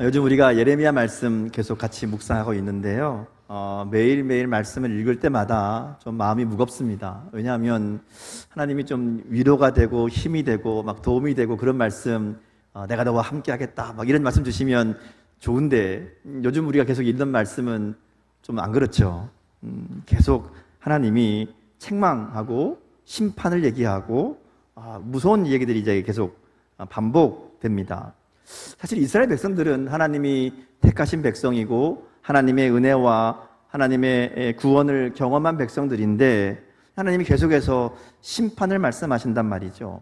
요즘 우리가 예레미야 말씀 계속 같이 묵상하고 있는데요. 매일매일 말씀을 읽을 때마다 좀 마음이 무겁습니다. 왜냐하면 하나님이 좀 위로가 되고 힘이 되고 막 도움이 되고 그런 말씀, 내가 너와 함께 하겠다 막 이런 말씀 주시면 좋은데, 요즘 우리가 계속 읽는 말씀은 좀 안 그렇죠. 계속 하나님이 책망하고 심판을 얘기하고 무서운 얘기들이 이제 계속 반복됩니다. 사실 이스라엘 백성들은 하나님이 택하신 백성이고 하나님의 은혜와 하나님의 구원을 경험한 백성들인데, 하나님이 계속해서 심판을 말씀하신단 말이죠.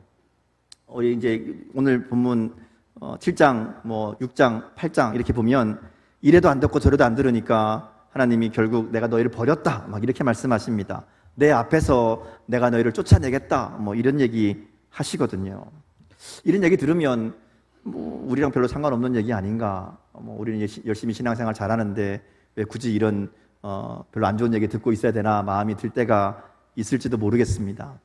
우리 이제 오늘 본문 7장, 6장, 8장 이렇게 보면 이래도 안 듣고 저래도 안 들으니까 하나님이 결국 내가 너희를 버렸다 막 이렇게 말씀하십니다. 내 앞에서 내가 너희를 쫓아내겠다 이런 얘기 하시거든요. 이런 얘기 들으면 우리랑 별로 상관없는 얘기 아닌가, 우리는 열심히 신앙생활 잘하는데 왜 굳이 이런 별로 안 좋은 얘기 듣고 있어야 되나 마음이 들 때가 있을지도 모르겠습니다.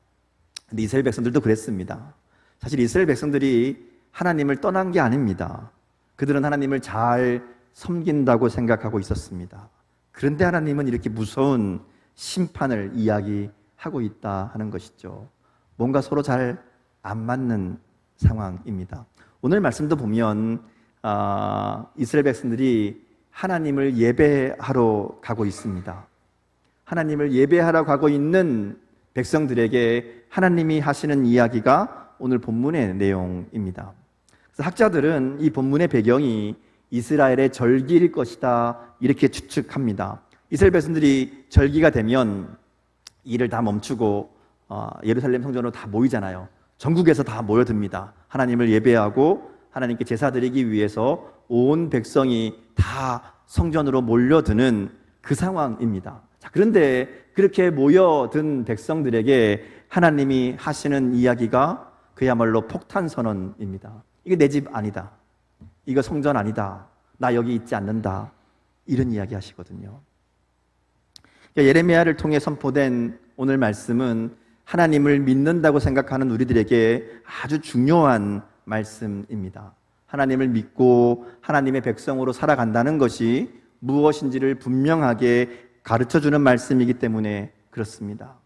근데 이스라엘 백성들도 그랬습니다. 사실 이스라엘 백성들이 하나님을 떠난 게 아닙니다. 그들은 하나님을 잘 섬긴다고 생각하고 있었습니다. 그런데 하나님은 이렇게 무서운 심판을 이야기하고 있다 하는 것이죠. 뭔가 서로 잘 안 맞는 상황입니다. 오늘 말씀도 보면 이스라엘 백성들이 하나님을 예배하러 가고 있습니다. 하나님을 예배하러 가고 있는 백성들에게 하나님이 하시는 이야기가 오늘 본문의 내용입니다. 그래서 학자들은 이 본문의 배경이 이스라엘의 절기일 것이다 이렇게 추측합니다. 이스라엘 백성들이 절기가 되면 일을 다 멈추고 예루살렘 성전으로 다 모이잖아요. 전국에서 다 모여듭니다. 하나님을 예배하고 하나님께 제사 드리기 위해서 온 백성이 다 성전으로 몰려드는 그 상황입니다. 자, 그런데 그렇게 모여든 백성들에게 하나님이 하시는 이야기가 그야말로 폭탄 선언입니다. 이거 내 집 아니다, 이거 성전 아니다, 나 여기 있지 않는다, 이런 이야기 하시거든요. 그러니까 예레미야를 통해 선포된 오늘 말씀은 하나님을 믿는다고 생각하는 우리들에게 아주 중요한 말씀입니다. 하나님을 믿고 하나님의 백성으로 살아간다는 것이 무엇인지를 분명하게 가르쳐주는 말씀이기 때문에 그렇습니다.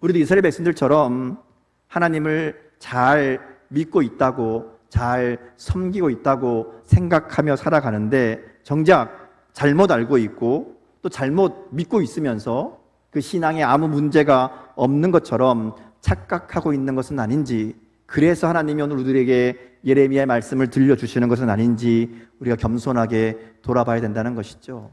우리도 이스라엘 백성들처럼 하나님을 잘 믿고 있다고, 잘 섬기고 있다고 생각하며 살아가는데, 정작 잘못 알고 있고 또 잘못 믿고 있으면서 그 신앙에 아무 문제가 없는 것처럼 착각하고 있는 것은 아닌지, 그래서 하나님이 오늘 우리에게 예레미야의 말씀을 들려주시는 것은 아닌지 우리가 겸손하게 돌아봐야 된다는 것이죠.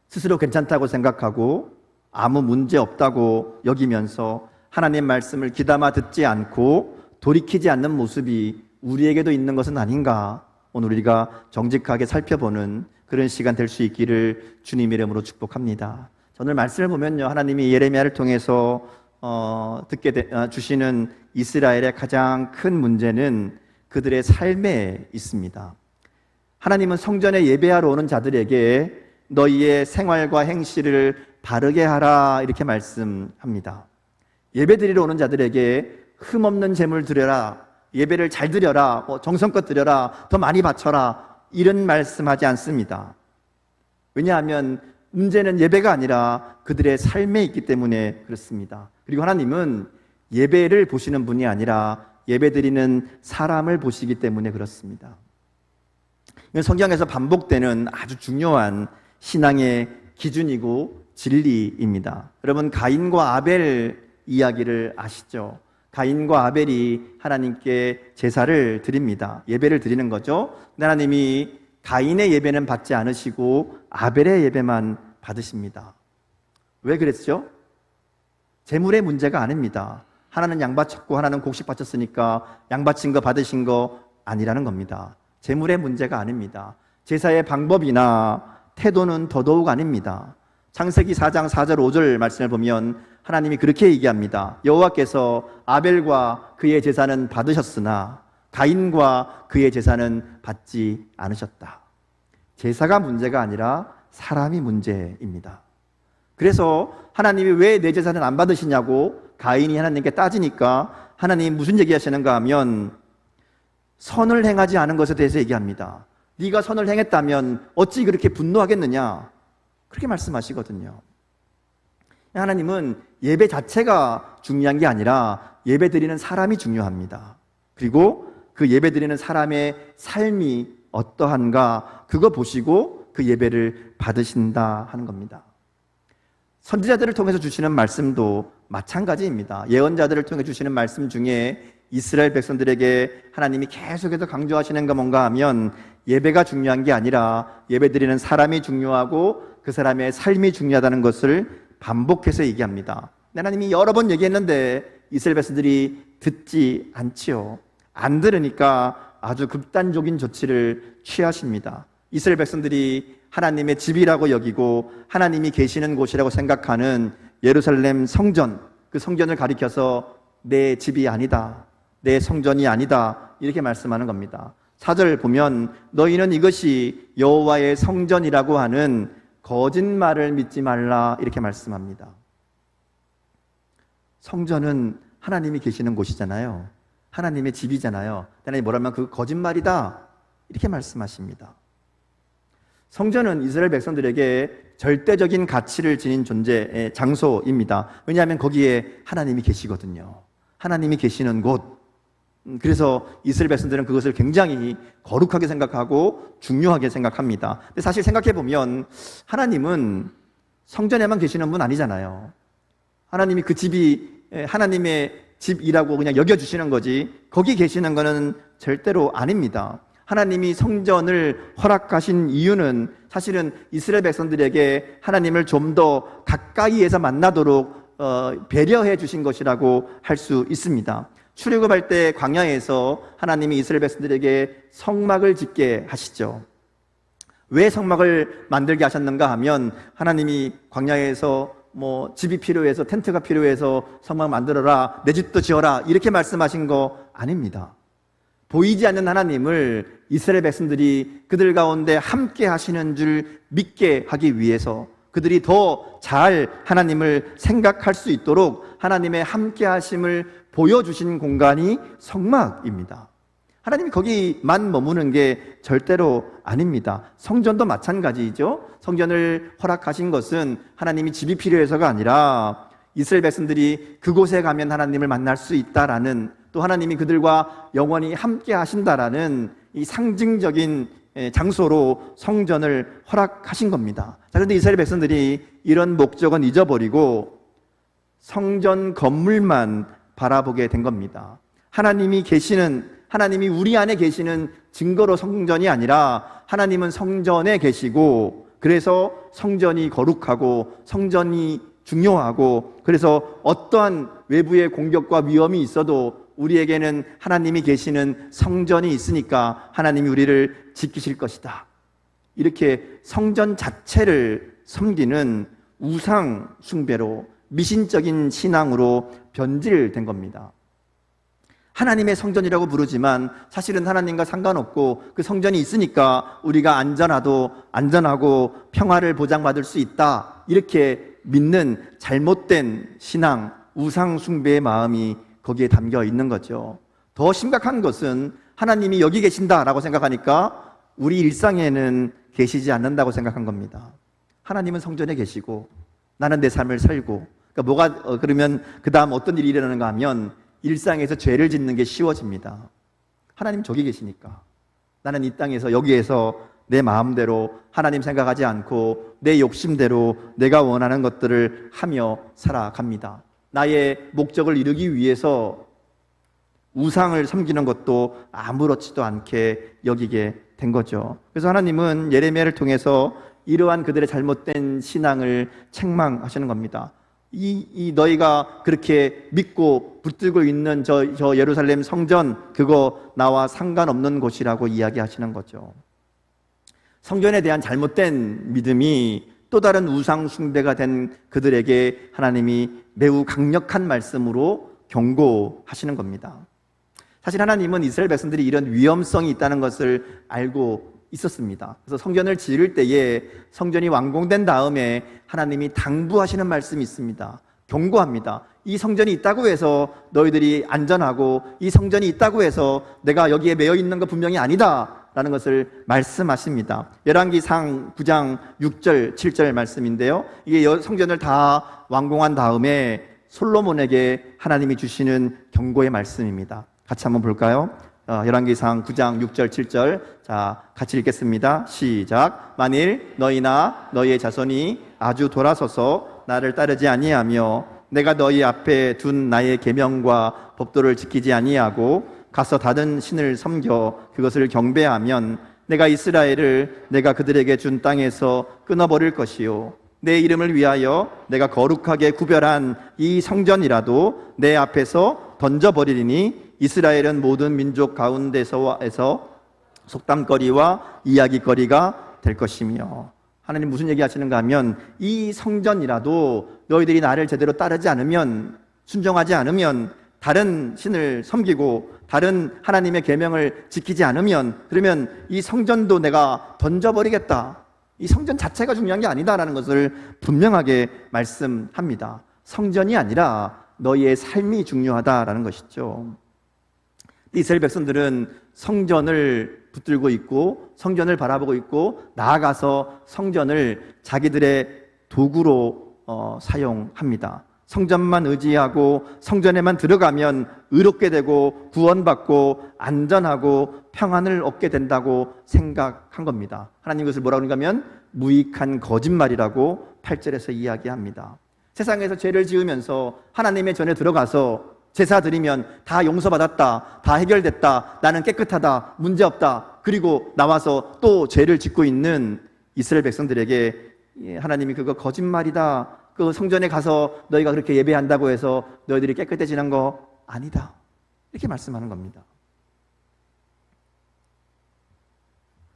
스스로 괜찮다고 생각하고 아무 문제 없다고 여기면서 하나님의 말씀을 귀담아 듣지 않고 돌이키지 않는 모습이 우리에게도 있는 것은 아닌가, 오늘 우리가 정직하게 살펴보는 그런 시간 될 수 있기를 주님 이름으로 축복합니다. 오늘 말씀을 보면요, 하나님이 예레미야를 통해서 주시는 이스라엘의 가장 큰 문제는 그들의 삶에 있습니다. 하나님은 성전에 예배하러 오는 자들에게 너희의 생활과 행실을 바르게 하라 이렇게 말씀합니다. 예배드리러 오는 자들에게 흠없는 제물 드려라, 예배를 잘 드려라, 정성껏 드려라, 더 많이 바쳐라, 이런 말씀하지 않습니다. 왜냐하면 문제는 예배가 아니라 그들의 삶에 있기 때문에 그렇습니다. 그리고 하나님은 예배를 보시는 분이 아니라 예배드리는 사람을 보시기 때문에 그렇습니다. 이건 성경에서 반복되는 아주 중요한 신앙의 기준이고 진리입니다. 여러분, 가인과 아벨 이야기를 아시죠? 가인과 아벨이 하나님께 제사를 드립니다. 예배를 드리는 거죠. 근데 하나님이 가인의 예배는 받지 않으시고 아벨의 예배만 받으십니다. 왜 그랬죠? 재물의 문제가 아닙니다. 하나는 양 바쳤고 하나는 곡식 바쳤으니까 양 바친 거 받으신 거 아니라는 겁니다. 재물의 문제가 아닙니다. 제사의 방법이나 태도는 더더욱 아닙니다. 창세기 4장 4절 5절 말씀을 보면 하나님이 그렇게 얘기합니다. 여호와께서 아벨과 그의 제사는 받으셨으나 가인과 그의 제사는 받지 않으셨다. 제사가 문제가 아니라 사람이 문제입니다. 그래서 하나님이 왜 내 제사는 안 받으시냐고 가인이 하나님께 따지니까 하나님 무슨 얘기하시는가 하면 선을 행하지 않은 것에 대해서 얘기합니다. 네가 선을 행했다면 어찌 그렇게 분노하겠느냐? 그렇게 말씀하시거든요. 하나님은 예배 자체가 중요한 게 아니라 예배 드리는 사람이 중요합니다. 그리고 그 예배 드리는 사람의 삶이 어떠한가 그거 보시고 그 예배를 받으신다 하는 겁니다. 선지자들을 통해서 주시는 말씀도 마찬가지입니다. 예언자들을 통해 주시는 말씀 중에 이스라엘 백성들에게 하나님이 계속해서 강조하시는 거 뭔가 하면 예배가 중요한 게 아니라 예배 드리는 사람이 중요하고 그 사람의 삶이 중요하다는 것을 반복해서 얘기합니다. 하나님이 여러 번 얘기했는데 이스라엘 백성들이 듣지 않지요. 안 들으니까 아주 극단적인 조치를 취하십니다. 이스라엘 백성들이 하나님의 집이라고 여기고 하나님이 계시는 곳이라고 생각하는 예루살렘 성전, 그 성전을 가리켜서 내 집이 아니다, 내 성전이 아니다 이렇게 말씀하는 겁니다. 4절 보면 너희는 이것이 여호와의 성전이라고 하는 거짓말을 믿지 말라 이렇게 말씀합니다. 성전은 하나님이 계시는 곳이잖아요. 하나님의 집이잖아요. 하나님이 뭐라면 그 거짓말이다 이렇게 말씀하십니다. 성전은 이스라엘 백성들에게 절대적인 가치를 지닌 존재의 장소입니다. 왜냐하면 거기에 하나님이 계시거든요. 하나님이 계시는 곳. 그래서 이스라엘 백성들은 그것을 굉장히 거룩하게 생각하고 중요하게 생각합니다. 근데 사실 생각해 보면 하나님은 성전에만 계시는 분 아니잖아요. 하나님이 그 집이 하나님의 집이라고 그냥 여겨주시는 거지 거기 계시는 거는 절대로 아닙니다. 하나님이 성전을 허락하신 이유는 사실은 이스라엘 백성들에게 하나님을 좀 더 가까이에서 만나도록 배려해 주신 것이라고 할 수 있습니다. 출애굽할 때 광야에서 하나님이 이스라엘 백성들에게 성막을 짓게 하시죠. 왜 성막을 만들게 하셨는가 하면 하나님이 광야에서 집이 필요해서 텐트가 필요해서 성막 만들어라, 내 집도 지어라 이렇게 말씀하신 거 아닙니다. 보이지 않는 하나님을 이스라엘 백성들이 그들 가운데 함께 하시는 줄 믿게 하기 위해서 그들이 더 잘 하나님을 생각할 수 있도록 하나님의 함께 하심을 보여주신 공간이 성막입니다. 하나님이 거기만 머무는 게 절대로 아닙니다. 성전도 마찬가지죠. 성전을 허락하신 것은 하나님이 집이 필요해서가 아니라 이스라엘 백성들이 그곳에 가면 하나님을 만날 수 있다라는, 또 하나님이 그들과 영원히 함께 하신다라는 이 상징적인 장소로 성전을 허락하신 겁니다. 자, 그런데 이스라엘 백성들이 이런 목적은 잊어버리고 성전 건물만 바라보게 된 겁니다. 하나님이 우리 안에 계시는 증거로 성전이 아니라 하나님은 성전에 계시고, 그래서 성전이 거룩하고 성전이 중요하고, 그래서 어떠한 외부의 공격과 위험이 있어도 우리에게는 하나님이 계시는 성전이 있으니까 하나님이 우리를 지키실 것이다. 이렇게 성전 자체를 섬기는 우상 숭배로, 미신적인 신앙으로 변질된 겁니다. 하나님의 성전이라고 부르지만 사실은 하나님과 상관없고 그 성전이 있으니까 우리가 안전하고 평화를 보장받을 수 있다, 이렇게 믿는 잘못된 신앙, 우상 숭배의 마음이 거기에 담겨 있는 거죠. 더 심각한 것은 하나님이 여기 계신다라고 생각하니까 우리 일상에는 계시지 않는다고 생각한 겁니다. 하나님은 성전에 계시고 나는 내 삶을 살고, 그러니까 그러면 그 다음 어떤 일이 일어나는가 하면 일상에서 죄를 짓는 게 쉬워집니다. 하나님 저기 계시니까 나는 이 땅에서 여기에서 내 마음대로 하나님 생각하지 않고 내 욕심대로 내가 원하는 것들을 하며 살아갑니다. 나의 목적을 이루기 위해서 우상을 섬기는 것도 아무렇지도 않게 여기게 된 거죠. 그래서 하나님은 예레미야를 통해서 이러한 그들의 잘못된 신앙을 책망하시는 겁니다. 이 너희가 그렇게 믿고 붙들고 있는 저 예루살렘 성전, 그거 나와 상관없는 곳이라고 이야기하시는 거죠. 성전에 대한 잘못된 믿음이 또 다른 우상 숭배가 된 그들에게 하나님이 매우 강력한 말씀으로 경고하시는 겁니다. 사실 하나님은 이스라엘 백성들이 이런 위험성이 있다는 것을 알고 있었습니다. 그래서 성전을 지을 때에 성전이 완공된 다음에 하나님이 당부하시는 말씀이 있습니다. 경고합니다. 이 성전이 있다고 해서 너희들이 안전하고 이 성전이 있다고 해서 내가 여기에 매여 있는 거 분명히 아니다 라는 것을 말씀하십니다. 열왕기상 9장 6절 7절 말씀인데요, 이게 성전을 다 완공한 다음에 솔로몬에게 하나님이 주시는 경고의 말씀입니다. 같이 한번 볼까요? 열왕기상 9장 6절 7절, 자 같이 읽겠습니다. 시작. 만일 너희나 너희의 자손이 아주 돌아서서 나를 따르지 아니하며 내가 너희 앞에 둔 나의 계명과 법도를 지키지 아니하고 가서 다른 신을 섬겨 그것을 경배하면 내가 이스라엘을 내가 그들에게 준 땅에서 끊어버릴 것이요 내 이름을 위하여 내가 거룩하게 구별한 이 성전이라도 내 앞에서 던져버리리니 이스라엘은 모든 민족 가운데서 속담거리와 이야기거리가 될 것이며, 하나님 무슨 얘기 하시는가 하면 이 성전이라도 너희들이 나를 제대로 따르지 않으면, 순종하지 않으면, 다른 신을 섬기고 다른 하나님의 계명을 지키지 않으면, 그러면 이 성전도 내가 던져버리겠다, 이 성전 자체가 중요한 게 아니다라는 것을 분명하게 말씀합니다. 성전이 아니라 너희의 삶이 중요하다라는 것이죠. 이스라엘 백성들은 성전을 붙들고 있고 성전을 바라보고 있고 나아가서 성전을 자기들의 도구로 사용합니다. 성전만 의지하고 성전에만 들어가면 의롭게 되고 구원받고 안전하고 평안을 얻게 된다고 생각한 겁니다. 하나님 그것을 뭐라고 그러는가 하면 무익한 거짓말이라고 8절에서 이야기합니다. 세상에서 죄를 지으면서 하나님의 전에 들어가서 제사 드리면 다 용서받았다, 다 해결됐다, 나는 깨끗하다, 문제없다, 그리고 나와서 또 죄를 짓고 있는 이스라엘 백성들에게 하나님이 그거 거짓말이다, 그 성전에 가서 너희가 그렇게 예배한다고 해서 너희들이 깨끗해지는 거 아니다, 이렇게 말씀하는 겁니다.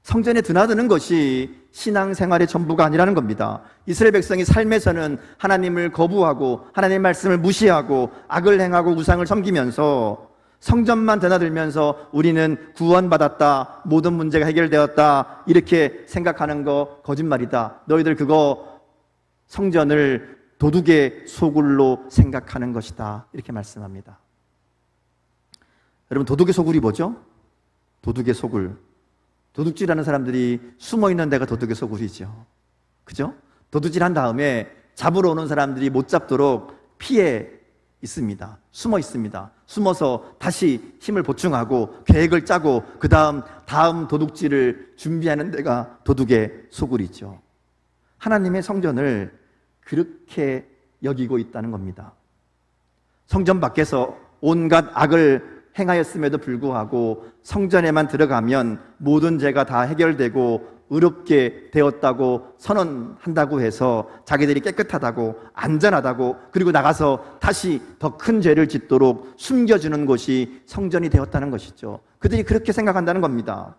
성전에 드나드는 것이 신앙생활의 전부가 아니라는 겁니다. 이스라엘 백성이 삶에서는 하나님을 거부하고 하나님의 말씀을 무시하고 악을 행하고 우상을 섬기면서 성전만 드나들면서 우리는 구원받았다, 모든 문제가 해결되었다, 이렇게 생각하는 거 거짓말이다, 너희들 그거 성전을 도둑의 소굴로 생각하는 것이다, 이렇게 말씀합니다. 여러분, 도둑의 소굴이 뭐죠? 도둑의 소굴, 도둑질하는 사람들이 숨어있는 데가 도둑의 소굴이죠. 그죠? 도둑질한 다음에 잡으러 오는 사람들이 못 잡도록 피해 있습니다. 숨어 있습니다. 숨어서 다시 힘을 보충하고 계획을 짜고 그 다음 도둑질을 준비하는 데가 도둑의 소굴이죠. 하나님의 성전을 그렇게 여기고 있다는 겁니다. 성전 밖에서 온갖 악을 행하였음에도 불구하고 성전에만 들어가면 모든 죄가 다 해결되고 의롭게 되었다고 선언한다고 해서 자기들이 깨끗하다고 안전하다고, 그리고 나가서 다시 더 큰 죄를 짓도록 숨겨주는 곳이 성전이 되었다는 것이죠. 그들이 그렇게 생각한다는 겁니다.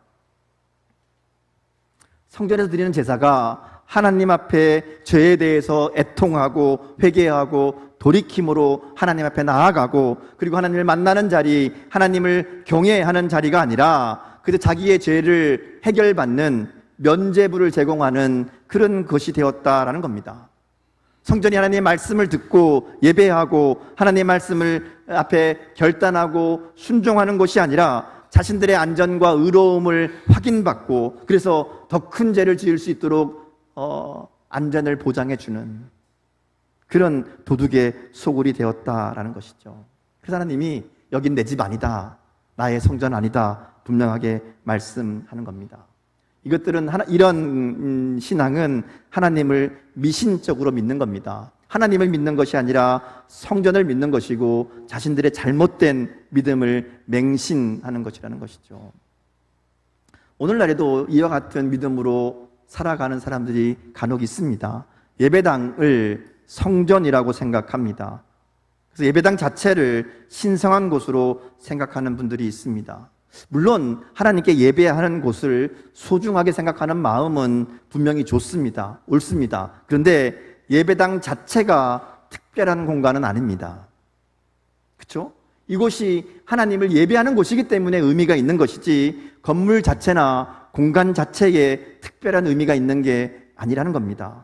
성전에서 드리는 제사가 하나님 앞에 죄에 대해서 애통하고 회개하고 돌이킴으로 하나님 앞에 나아가고, 그리고 하나님을 만나는 자리, 하나님을 경외하는 자리가 아니라 그저 자기의 죄를 해결받는 면죄부를 제공하는 그런 것이 되었다라는 겁니다. 성전이 하나님의 말씀을 듣고 예배하고 하나님의 말씀을 앞에 결단하고 순종하는 것이 아니라 자신들의 안전과 의로움을 확인받고, 그래서 더 큰 죄를 지을 수 있도록 안전을 보장해 주는 그런 도둑의 소굴이 되었다라는 것이죠. 그래서 하나님이 여긴 내 집 아니다, 나의 성전 아니다, 분명하게 말씀하는 겁니다. 이것들은 이런 신앙은 하나님을 미신적으로 믿는 겁니다. 하나님을 믿는 것이 아니라 성전을 믿는 것이고 자신들의 잘못된 믿음을 맹신하는 것이라는 것이죠. 오늘날에도 이와 같은 믿음으로 살아가는 사람들이 간혹 있습니다. 예배당을 성전이라고 생각합니다. 그래서 예배당 자체를 신성한 곳으로 생각하는 분들이 있습니다. 물론 하나님께 예배하는 곳을 소중하게 생각하는 마음은 분명히 좋습니다. 옳습니다. 그런데 예배당 자체가 특별한 공간은 아닙니다. 그렇죠? 이곳이 하나님을 예배하는 곳이기 때문에 의미가 있는 것이지 건물 자체나 공간 자체에 특별한 의미가 있는 게 아니라는 겁니다.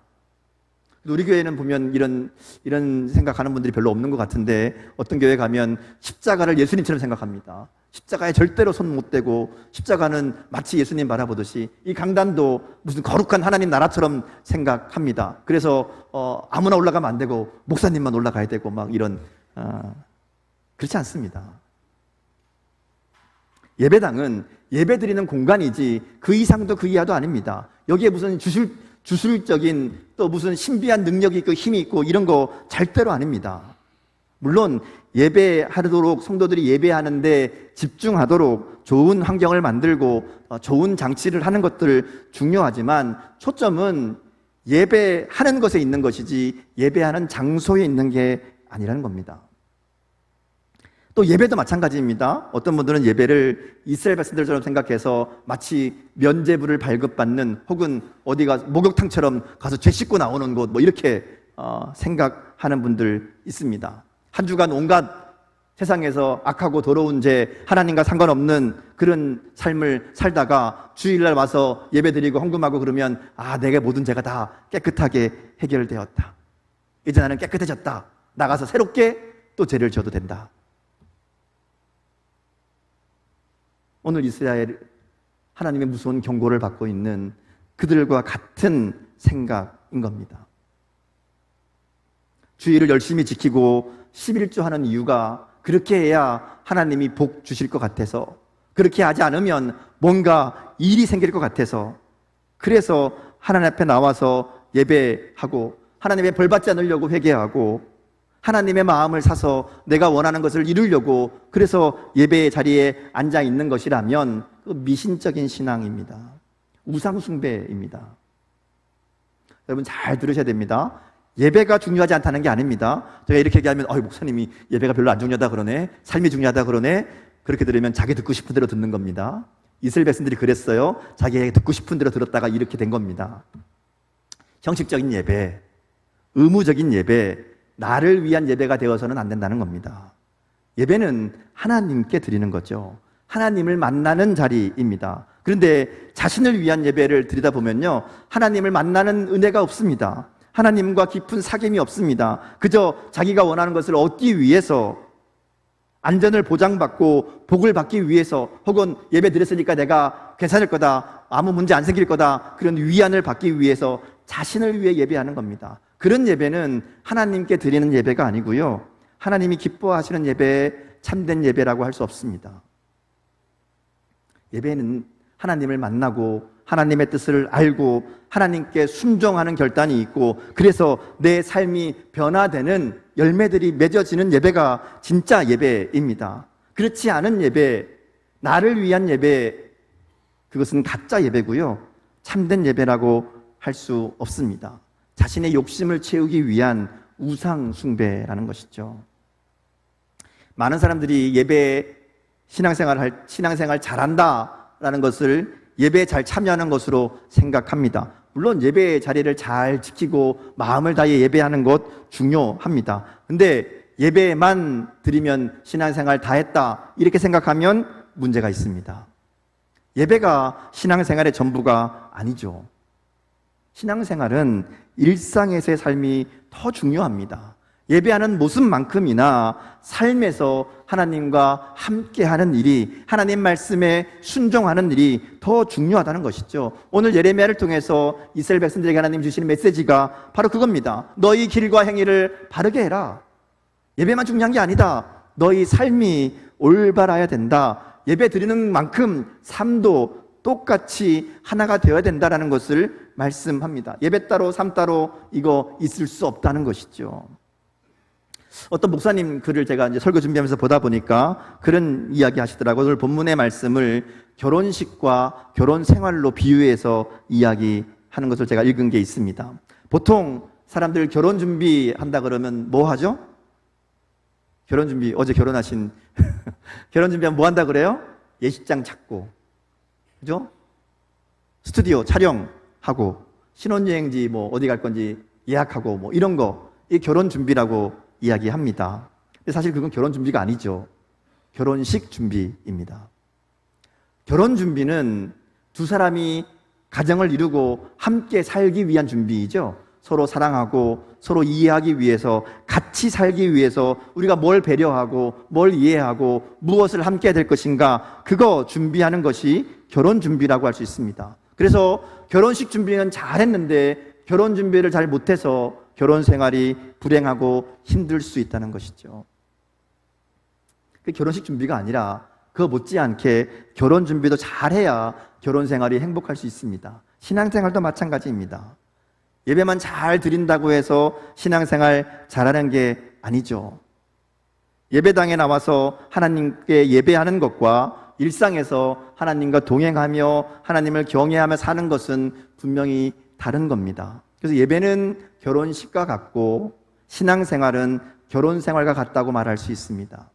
우리 교회는 보면 이런 생각하는 분들이 별로 없는 것 같은데, 어떤 교회 가면 십자가를 예수님처럼 생각합니다. 십자가에 절대로 손 못 대고, 십자가는 마치 예수님 바라보듯이 이 강단도 무슨 거룩한 하나님 나라처럼 생각합니다. 그래서 아무나 올라가면 안 되고 목사님만 올라가야 되고 막 이런, 그렇지 않습니다. 예배당은 예배드리는 공간이지 그 이상도 그 이하도 아닙니다. 여기에 무슨 주술적인 또 무슨 신비한 능력이 있고 힘이 있고 이런 거 절대로 아닙니다. 물론 예배하도록, 성도들이 예배하는데 집중하도록 좋은 환경을 만들고 좋은 장치를 하는 것들 중요하지만, 초점은 예배하는 것에 있는 것이지 예배하는 장소에 있는 게 아니라는 겁니다. 또 예배도 마찬가지입니다. 어떤 분들은 예배를 이스라엘 백성들처럼 생각해서 마치 면죄부를 발급받는, 혹은 어디가 목욕탕처럼 가서 죄 씻고 나오는 곳, 뭐 이렇게 생각하는 분들 있습니다. 한 주간 온갖 세상에서 악하고 더러운 죄, 하나님과 상관없는 그런 삶을 살다가 주일날 와서 예배드리고 헌금하고 그러면, 내게 모든 죄가 다 깨끗하게 해결되었다, 이제 나는 깨끗해졌다, 나가서 새롭게 또 죄를 지어도 된다. 오늘 이스라엘, 하나님의 무서운 경고를 받고 있는 그들과 같은 생각인 겁니다. 주일을 열심히 지키고 11조 하는 이유가 그렇게 해야 하나님이 복 주실 것 같아서, 그렇게 하지 않으면 뭔가 일이 생길 것 같아서, 그래서 하나님 앞에 나와서 예배하고 하나님의 벌 받지 않으려고 회개하고 하나님의 마음을 사서 내가 원하는 것을 이루려고 그래서 예배의 자리에 앉아 있는 것이라면 그 미신적인 신앙입니다. 우상 숭배입니다. 여러분 잘 들으셔야 됩니다. 예배가 중요하지 않다는 게 아닙니다. 제가 이렇게 얘기하면 목사님이 예배가 별로 안 중요하다 그러네, 삶이 중요하다 그러네, 그렇게 들으면 자기 듣고 싶은 대로 듣는 겁니다. 이스라엘 백성들이 그랬어요. 자기 듣고 싶은 대로 들었다가 이렇게 된 겁니다. 형식적인 예배, 의무적인 예배, 나를 위한 예배가 되어서는 안 된다는 겁니다. 예배는 하나님께 드리는 거죠. 하나님을 만나는 자리입니다. 그런데 자신을 위한 예배를 드리다 보면요, 하나님을 만나는 은혜가 없습니다. 하나님과 깊은 사귐이 없습니다. 그저 자기가 원하는 것을 얻기 위해서, 안전을 보장받고 복을 받기 위해서, 혹은 예배 드렸으니까 내가 괜찮을 거다, 아무 문제 안 생길 거다, 그런 위안을 받기 위해서 자신을 위해 예배하는 겁니다. 그런 예배는 하나님께 드리는 예배가 아니고요, 하나님이 기뻐하시는 예배, 참된 예배라고 할 수 없습니다. 예배는 하나님을 만나고 하나님의 뜻을 알고 하나님께 순종하는 결단이 있고, 그래서 내 삶이 변화되는 열매들이 맺어지는 예배가 진짜 예배입니다. 그렇지 않은 예배, 나를 위한 예배, 그것은 가짜 예배고요, 참된 예배라고 할 수 없습니다. 자신의 욕심을 채우기 위한 우상 숭배라는 것이죠. 많은 사람들이 예배 신앙생활 잘한다라는 것을 예배에 잘 참여하는 것으로 생각합니다. 물론 예배의 자리를 잘 지키고 마음을 다해 예배하는 것 중요합니다. 근데 예배만 드리면 신앙생활 다 했다, 이렇게 생각하면 문제가 있습니다. 예배가 신앙생활의 전부가 아니죠. 신앙생활은 일상에서의 삶이 더 중요합니다. 예배하는 모습만큼이나 삶에서 하나님과 함께하는 일이, 하나님 말씀에 순종하는 일이 더 중요하다는 것이죠. 오늘 예레미야를 통해서 이스라엘 백성들에게 하나님 주시는 메시지가 바로 그겁니다. 너희 길과 행위를 바르게 해라. 예배만 중요한 게 아니다. 너희 삶이 올바라야 된다. 예배 드리는 만큼 삶도 똑같이 하나가 되어야 된다는 것을 말씀합니다. 예배 따로 삶 따로 이거 있을 수 없다는 것이죠. 어떤 목사님 글을 제가 이제 설교 준비하면서 보다 보니까 그런 이야기 하시더라고요. 오늘 본문의 말씀을 결혼식과 결혼 생활로 비유해서 이야기하는 것을 제가 읽은 게 있습니다. 보통 사람들 결혼 준비한다 그러면 뭐 하죠? 결혼 준비, 어제 결혼하신 결혼 준비하면 뭐 한다 그래요? 예식장 찾고, 그죠? 스튜디오 촬영하고, 신혼여행지 뭐 어디 갈 건지 예약하고, 뭐 이런 거, 이 결혼 준비라고 이야기합니다. 근데 사실 그건 결혼 준비가 아니죠. 결혼식 준비입니다. 결혼 준비는 두 사람이 가정을 이루고 함께 살기 위한 준비이죠. 서로 사랑하고 서로 이해하기 위해서, 같이 살기 위해서 우리가 뭘 배려하고 뭘 이해하고 무엇을 함께 될 것인가, 그거 준비하는 것이 결혼 준비라고 할 수 있습니다. 그래서 결혼식 준비는 잘했는데 결혼 준비를 잘 못해서 결혼 생활이 불행하고 힘들 수 있다는 것이죠. 그 결혼식 준비가 아니라 그거 못지않게 결혼 준비도 잘해야 결혼 생활이 행복할 수 있습니다. 신앙생활도 마찬가지입니다. 예배만 잘 드린다고 해서 신앙생활 잘하는 게 아니죠. 예배당에 나와서 하나님께 예배하는 것과 일상에서 하나님과 동행하며 하나님을 경외하며 사는 것은 분명히 다른 겁니다. 그래서 예배는 결혼식과 같고 신앙생활은 결혼생활과 같다고 말할 수 있습니다.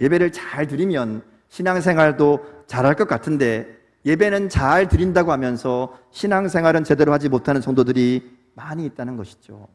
예배를 잘 드리면 신앙생활도 잘할 것 같은데, 예배는 잘 드린다고 하면서 신앙생활은 제대로 하지 못하는 성도들이 많이 있다는 것이죠.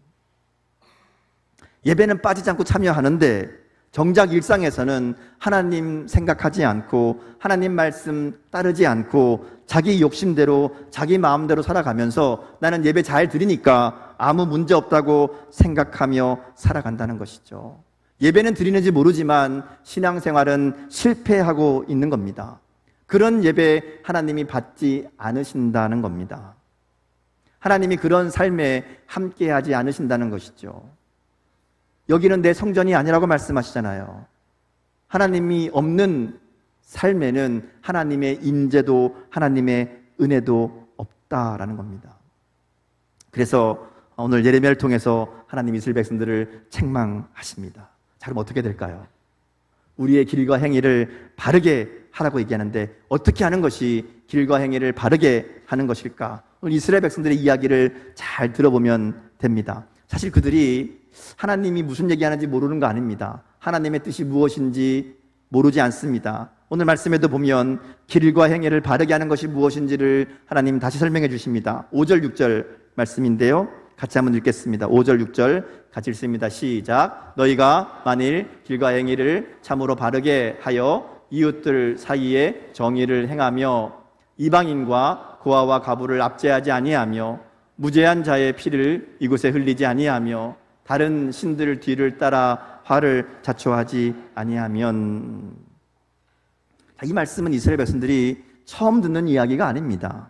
예배는 빠지지 않고 참여하는데 정작 일상에서는 하나님 생각하지 않고 하나님 말씀 따르지 않고 자기 욕심대로 자기 마음대로 살아가면서 나는 예배 잘 드리니까 아무 문제 없다고 생각하며 살아간다는 것이죠. 예배는 드리는지 모르지만 신앙생활은 실패하고 있는 겁니다. 그런 예배 하나님이 받지 않으신다는 겁니다. 하나님이 그런 삶에 함께하지 않으신다는 것이죠. 여기는 내 성전이 아니라고 말씀하시잖아요. 하나님이 없는 삶에는 하나님의 인재도 하나님의 은혜도 없다라는 겁니다. 그래서 오늘 예레미야를 통해서 하나님 이스라엘 백성들을 책망하십니다. 자, 그럼 어떻게 될까요? 우리의 길과 행위를 바르게 하라고 얘기하는데 어떻게 하는 것이 길과 행위를 바르게 하는 것일까? 오늘 이스라엘 백성들의 이야기를 잘 들어보면 됩니다. 사실 그들이 하나님이 무슨 얘기하는지 모르는 거 아닙니다. 하나님의 뜻이 무엇인지 모르지 않습니다. 오늘 말씀에도 보면 길과 행위를 바르게 하는 것이 무엇인지를 하나님 다시 설명해 주십니다. 5절 6절 말씀인데요, 같이 한번 읽겠습니다. 5절 6절 같이 읽습니다. 시작. 너희가 만일 길과 행위를 참으로 바르게 하여 이웃들 사이에 정의를 행하며 이방인과 고아와 과부를 압제하지 아니하며 무죄한 자의 피를 이곳에 흘리지 아니하며 다른 신들 뒤를 따라 화를 자초하지 아니하면. 이 말씀은 이스라엘 백성들이 처음 듣는 이야기가 아닙니다.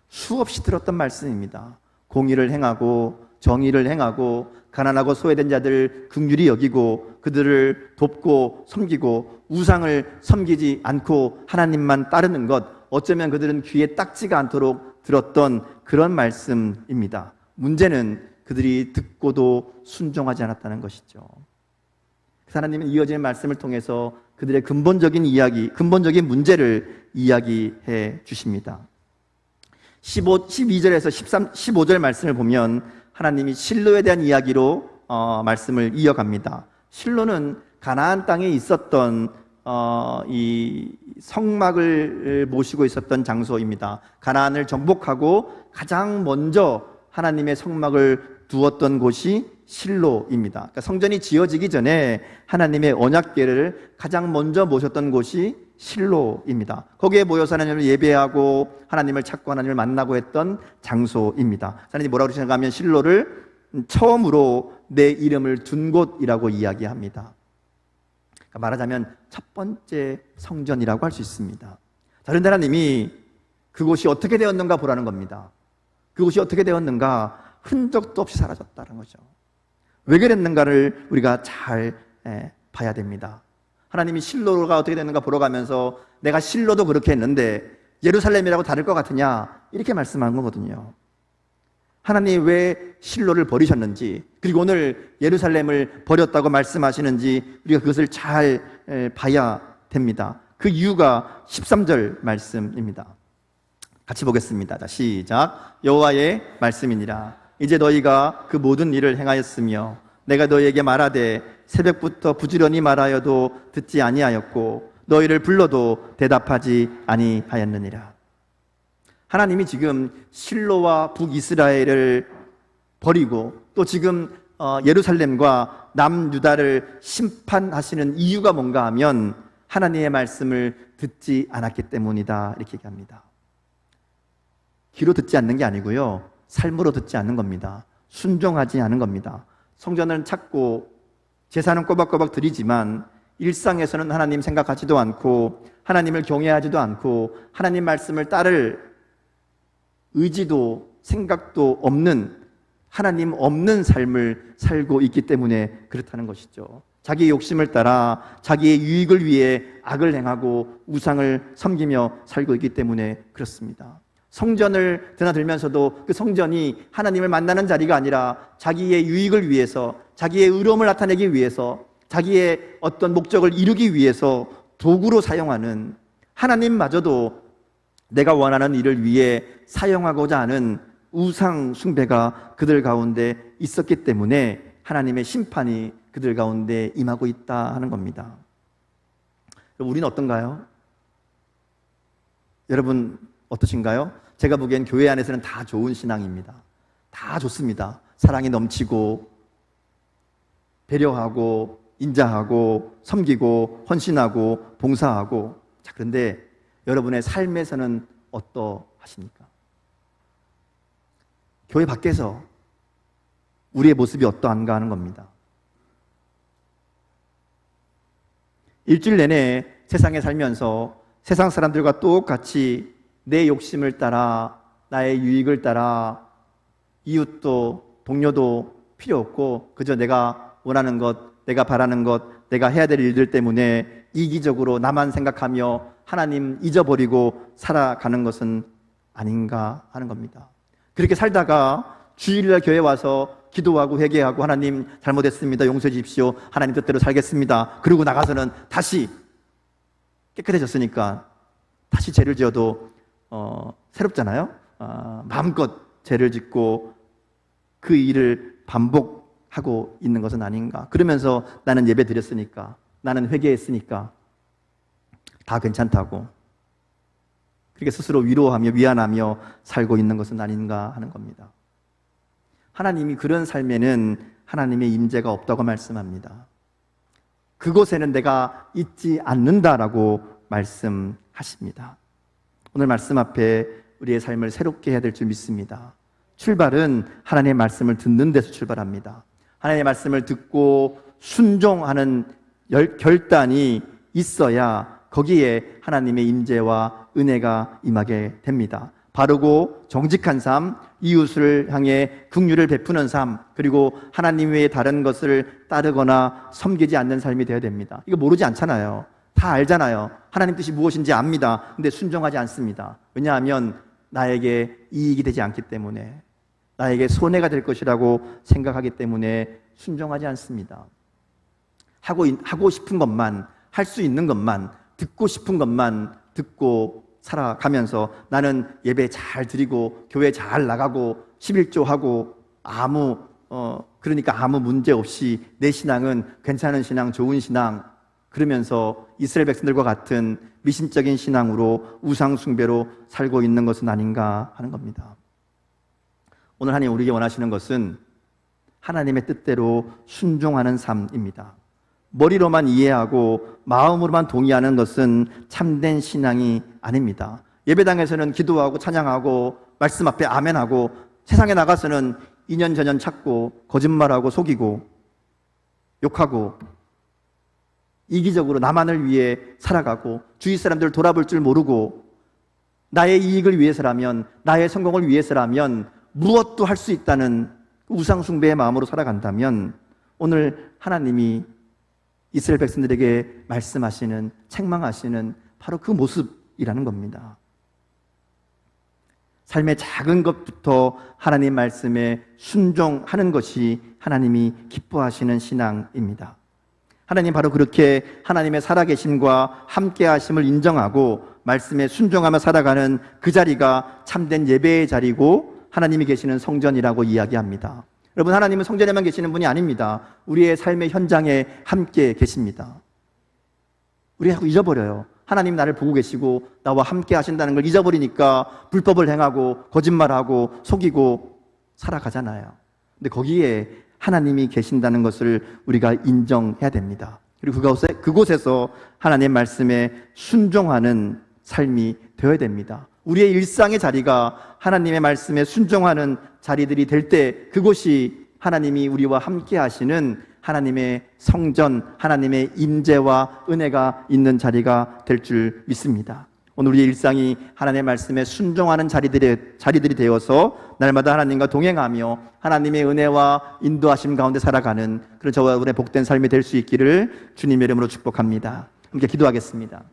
수없이 들었던 말씀입니다. 공의를 행하고 정의를 행하고 가난하고 소외된 자들 긍휼히 여기고 그들을 돕고 섬기고 우상을 섬기지 않고 하나님만 따르는 것, 어쩌면 그들은 귀에 딱지가 않도록 들었던 그런 말씀입니다. 문제는 그들이 듣고도 순종하지 않았다는 것이죠. 하나님은 이어지는 말씀을 통해서 그들의 근본적인 이야기, 근본적인 문제를 이야기해 주십니다. 12절에서 15절 말씀을 보면 하나님이 실로에 대한 이야기로 말씀을 이어갑니다. 실로는 가나안 땅에 있었던 이 성막을 모시고 있었던 장소입니다. 가나안을 정복하고 가장 먼저 하나님의 성막을 두었던 곳이 실로입니다. 그러니까 성전이 지어지기 전에 하나님의 언약궤를 가장 먼저 모셨던 곳이 실로입니다. 거기에 모여서 하나님을 예배하고 하나님을 찾고 하나님을 만나고 했던 장소입니다. 하나님이 뭐라고 그러시는가 하면 실로를 처음으로 내 이름을 둔 곳이라고 이야기합니다. 그러니까 말하자면 첫 번째 성전이라고 할 수 있습니다. 그런데 하나님이 그곳이 어떻게 되었는가 보라는 겁니다. 그곳이 어떻게 되었는가, 흔적도 없이 사라졌다는 거죠. 왜 그랬는가를 우리가 잘 봐야 됩니다. 하나님이 실로가 어떻게 됐는가 보러 가면서 내가 실로도 그렇게 했는데 예루살렘이라고 다를 것 같으냐, 이렇게 말씀한 거거든요. 하나님이 왜 실로를 버리셨는지, 그리고 오늘 예루살렘을 버렸다고 말씀하시는지 우리가 그것을 잘 봐야 됩니다. 그 이유가 13절 말씀입니다. 같이 보겠습니다. 자, 시작. 여호와의 말씀이니라. 이제 너희가 그 모든 일을 행하였으며 내가 너희에게 말하되 새벽부터 부지런히 말하여도 듣지 아니하였고 너희를 불러도 대답하지 아니하였느니라. 하나님이 지금 실로와 북이스라엘을 버리고 또 지금 예루살렘과 남유다를 심판하시는 이유가 뭔가 하면 하나님의 말씀을 듣지 않았기 때문이다, 이렇게 얘기합니다. 귀로 듣지 않는 게 아니고요, 삶으로 듣지 않는 겁니다. 순종하지 않은 겁니다. 성전을 찾고 제사는 꼬박꼬박 드리지만 일상에서는 하나님 생각하지도 않고 하나님을 경외하지도 않고 하나님 말씀을 따를 의지도 생각도 없는, 하나님 없는 삶을 살고 있기 때문에 그렇다는 것이죠. 자기의 욕심을 따라 자기의 유익을 위해 악을 행하고 우상을 섬기며 살고 있기 때문에 그렇습니다. 성전을 드나들면서도 그 성전이 하나님을 만나는 자리가 아니라 자기의 유익을 위해서, 자기의 의로움을 나타내기 위해서, 자기의 어떤 목적을 이루기 위해서 도구로 사용하는, 하나님마저도 내가 원하는 일을 위해 사용하고자 하는 우상 숭배가 그들 가운데 있었기 때문에 하나님의 심판이 그들 가운데 임하고 있다 하는 겁니다. 우리는 어떤가요? 여러분 어떠신가요? 제가 보기엔 교회 안에서는 다 좋은 신앙입니다. 다 좋습니다. 사랑이 넘치고 배려하고 인자하고 섬기고 헌신하고 봉사하고. 자, 그런데 여러분의 삶에서는 어떠하십니까? 교회 밖에서 우리의 모습이 어떠한가 하는 겁니다. 일주일 내내 세상에 살면서 세상 사람들과 똑같이 내 욕심을 따라, 나의 유익을 따라 이웃도 동료도 필요 없고 그저 내가 원하는 것, 내가 바라는 것, 내가 해야 될 일들 때문에 이기적으로 나만 생각하며 하나님 잊어버리고 살아가는 것은 아닌가 하는 겁니다. 그렇게 살다가 주일날 교회 와서 기도하고 회개하고 하나님 잘못했습니다, 용서해 주십시오, 하나님 뜻대로 살겠습니다, 그러고 나가서는 다시 깨끗해졌으니까 다시 죄를 지어도 새롭잖아요. 마음껏 죄를 짓고 그 일을 반복하고 있는 것은 아닌가. 그러면서 나는 예배 드렸으니까, 나는 회개했으니까 다 괜찮다고 그렇게 스스로 위로하며 위안하며 살고 있는 것은 아닌가 하는 겁니다. 하나님이 그런 삶에는 하나님의 임재가 없다고 말씀합니다. 그곳에는 내가 있지 않는다라고 말씀하십니다. 오늘 말씀 앞에 우리의 삶을 새롭게 해야 될 줄 믿습니다. 출발은 하나님의 말씀을 듣는 데서 출발합니다. 하나님의 말씀을 듣고 순종하는 결단이 있어야 거기에 하나님의 임재와 은혜가 임하게 됩니다. 바르고 정직한 삶, 이웃을 향해 긍휼을 베푸는 삶, 그리고 하나님 외에 다른 것을 따르거나 섬기지 않는 삶이 되어야 됩니다. 이거 모르지 않잖아요. 다 알잖아요. 하나님 뜻이 무엇인지 압니다. 근데 순종하지 않습니다. 왜냐하면 나에게 이익이 되지 않기 때문에, 나에게 손해가 될 것이라고 생각하기 때문에 순종하지 않습니다. 하고 싶은 것만, 할 수 있는 것만, 듣고 싶은 것만 듣고 살아가면서 나는 예배 잘 드리고 교회 잘 나가고 11조 하고 그러니까 아무 문제 없이 내 신앙은 괜찮은 신앙, 좋은 신앙, 그러면서 이스라엘 백성들과 같은 미신적인 신앙으로 우상 숭배로 살고 있는 것은 아닌가 하는 겁니다. 오늘 하나님 우리에게 원하시는 것은 하나님의 뜻대로 순종하는 삶입니다. 머리로만 이해하고 마음으로만 동의하는 것은 참된 신앙이 아닙니다. 예배당에서는 기도하고 찬양하고 말씀 앞에 아멘하고 세상에 나가서는 이년저년 찾고 거짓말하고 속이고 욕하고 이기적으로 나만을 위해 살아가고 주위 사람들을 돌아볼 줄 모르고 나의 이익을 위해서라면, 나의 성공을 위해서라면 무엇도 할 수 있다는 우상숭배의 마음으로 살아간다면 오늘 하나님이 이스라엘 백성들에게 말씀하시는, 책망하시는 바로 그 모습이라는 겁니다. 삶의 작은 것부터 하나님 말씀에 순종하는 것이 하나님이 기뻐하시는 신앙입니다. 하나님 바로 그렇게 하나님의 살아계심과 함께하심을 인정하고 말씀에 순종하며 살아가는 그 자리가 참된 예배의 자리고 하나님이 계시는 성전이라고 이야기합니다. 여러분, 하나님은 성전에만 계시는 분이 아닙니다. 우리의 삶의 현장에 함께 계십니다. 우리가 자꾸 잊어버려요. 하나님 나를 보고 계시고 나와 함께 하신다는 걸 잊어버리니까 불법을 행하고 거짓말하고 속이고 살아가잖아요. 근데 거기에 하나님이 계신다는 것을 우리가 인정해야 됩니다. 그리고 그곳에서 하나님의 말씀에 순종하는 삶이 되어야 됩니다. 우리의 일상의 자리가 하나님의 말씀에 순종하는 자리들이 될 때 그곳이 하나님이 우리와 함께 하시는 하나님의 성전, 하나님의 임재와 은혜가 있는 자리가 될 줄 믿습니다. 오늘 우리의 일상이 하나님의 말씀에 순종하는 자리들이 되어서 날마다 하나님과 동행하며 하나님의 은혜와 인도하심 가운데 살아가는 그런 저와 여러분의 복된 삶이 될 수 있기를 주님의 이름으로 축복합니다. 함께 기도하겠습니다.